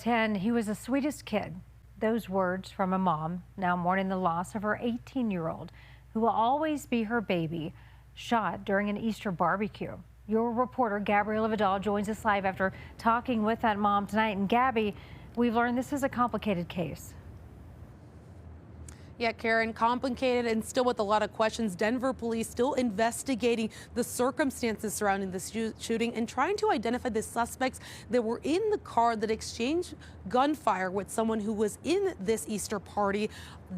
10, he was the sweetest kid. Those words from a mom now mourning the loss of her 18-year-old, who will always be her baby, shot during an Easter barbecue. Your reporter, Gabriela Vidal, joins us live after talking with that mom tonight. And Gabby, we've learned this is a complicated case. Yeah, Karen, complicated and still with a lot of questions. Denver police still investigating the circumstances surrounding this shooting and trying to identify the suspects that were in the car that exchanged gunfire with someone who was in this Easter party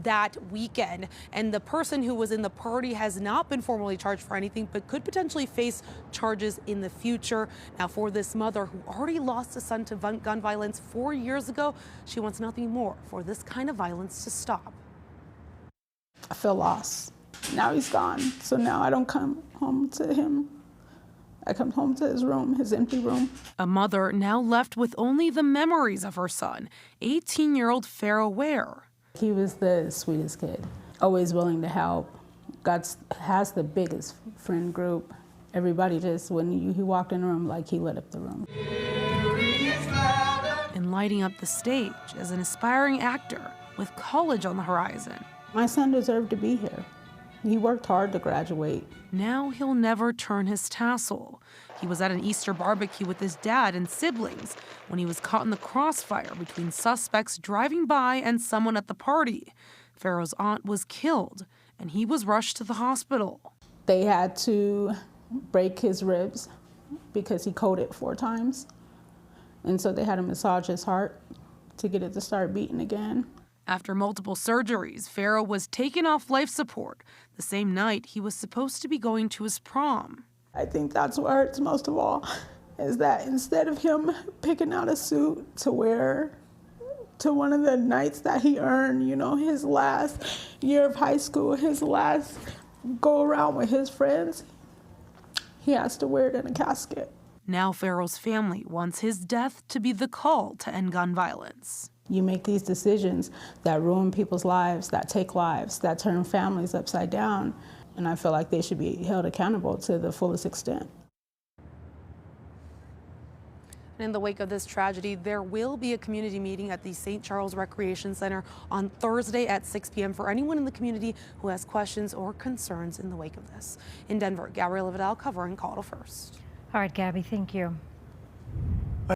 that weekend. And the person who was in the party has not been formally charged for anything, but could potentially face charges in the future. Now, for this mother who already lost a son to gun violence 4 years ago, she wants nothing more for this kind of violence to stop. I feel lost. Now he's gone, so now I don't come home to him. I come home to his room, his empty room. A mother now left with only the memories of her son, 18-year-old Pharaoh Ware. He was the sweetest kid, always willing to help. God has the biggest friend group. Everybody just, when he walked in the room, like he lit up the room. And lighting up the stage as an aspiring actor with college on the horizon. My son deserved to be here. He worked hard to graduate. Now he'll never turn his tassel. He was at an Easter barbecue with his dad and siblings when he was caught in the crossfire between suspects driving by and someone at the party. Pharaoh's aunt was killed, and he was rushed to the hospital. They had to break his ribs because he coded 4 times. And so they had to massage his heart to get it to start beating again. After multiple surgeries, Pharaoh was taken off life support the same night he was supposed to be going to his prom. I think that's what hurts most of all, is that instead of him picking out a suit to wear to one of the nights that he earned, you know, his last year of high school, his last go around with his friends, he has to wear it in a casket. Now Pharaoh's family wants his death to be the call to end gun violence. You make these decisions that ruin people's lives, that take lives, that turn families upside down, and I feel like they should be held accountable to the fullest extent. In the wake of this tragedy, there will be a community meeting at the St. Charles Recreation Center on Thursday at 6 p.m. for anyone in the community who has questions or concerns in the wake of this. In Denver, Gabriela Vidal covering Call to First. All right, Gabby, thank you.